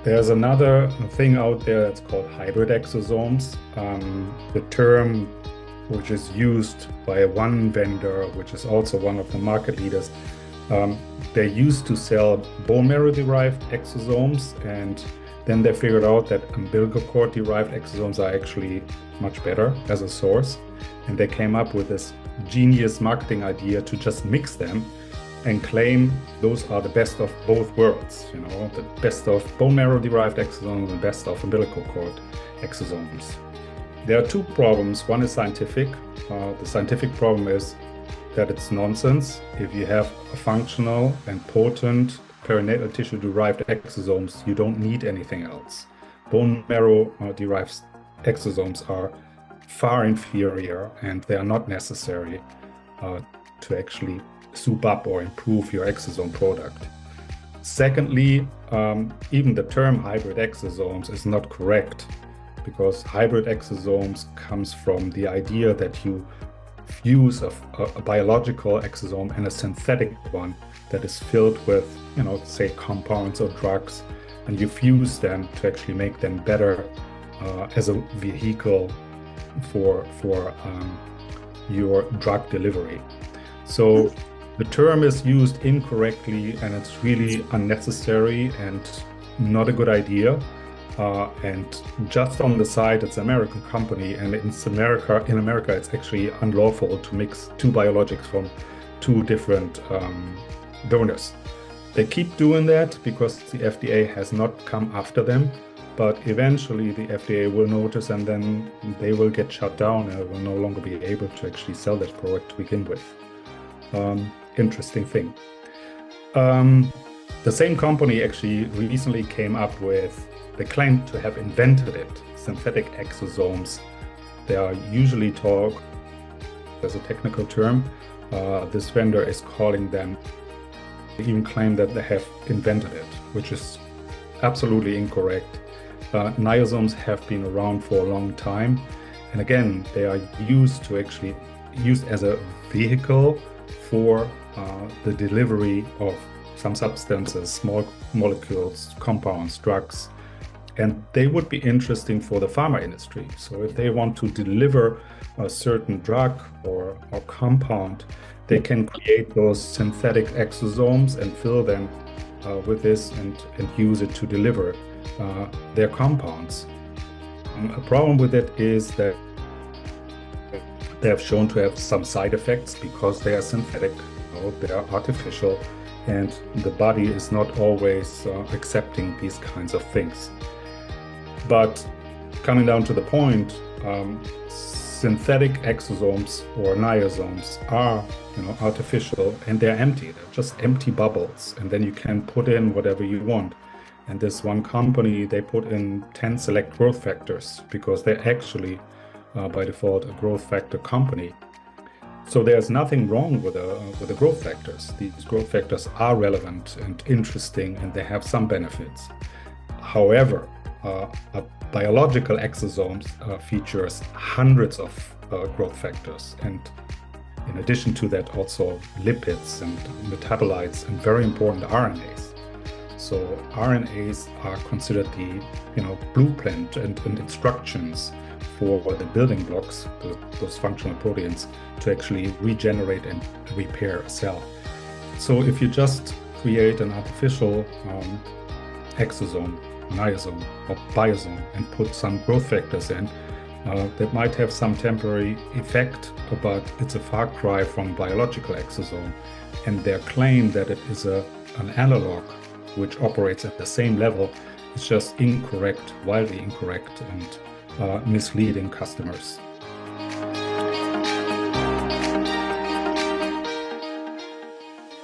There's another thing out there that's called hybrid exosomes. The term which is used by one vendor, which is also one of the market leaders, they used to sell bone marrow-derived exosomes, and then they figured out that umbilical cord-derived exosomes are actually much better as a source. And they came up with this genius marketing idea to just mix them and claim those are the best of both worlds, the best of bone marrow-derived exosomes and best of umbilical cord exosomes. There are two problems. One is scientific. The scientific problem is that it's nonsense. If you have a functional and potent perinatal tissue-derived exosomes, you don't need anything else. Bone marrow-derived exosomes are far inferior, and they are not necessary to actually soup up or improve your exosome product. Secondly, even the term hybrid exosomes is not correct, because hybrid exosomes comes from the idea that you fuse a biological exosome and a synthetic one that is filled with, say compounds or drugs, and you fuse them to actually make them better as a vehicle for your drug delivery. So the term is used incorrectly, and it's really unnecessary and not a good idea. And just on the side, it's an American company, and in America, it's actually unlawful to mix two biologics from two different donors. They keep doing that because the FDA has not come after them, but eventually the FDA will notice, and then they will get shut down and will no longer be able to actually sell that product to begin with. Interesting thing. The same company actually recently came up with, they claim to have invented it, synthetic exosomes. They are usually talked as a technical term. This vendor is calling them, they even claim that they have invented it, which is absolutely incorrect. Niosomes have been around for a long time. And again, they are used as a vehicle for the delivery of some substances, small molecules, compounds, drugs. And they would be interesting for the pharma industry. So if they want to deliver a certain drug or compound, they can create those synthetic exosomes and fill them with this and use it to deliver their compounds. A problem with it is that they have shown to have some side effects because they are synthetic, they are artificial, and the body is not always accepting these kinds of things. But coming down to the point, synthetic exosomes or niosomes are artificial, and they're empty. They're just empty bubbles, and then you can put in whatever you want. And this one company, they put in 10 select growth factors because they're actually by default a growth factor company. So there's nothing wrong with the growth factors. These growth factors are relevant and interesting, and they have some benefits. However, a biological exosome features hundreds of growth factors, and in addition to that, also lipids and metabolites and very important RNAs. So RNAs are considered the blueprint and instructions for the building blocks, those functional proteins, to actually regenerate and repair a cell. So if you just create an artificial exosome, niosome or biosome, and put some growth factors in, that might have some temporary effect, but it's a far cry from biological exosome. And their claim that it is an analog which operates at the same level is just incorrect, wildly incorrect, and misleading customers.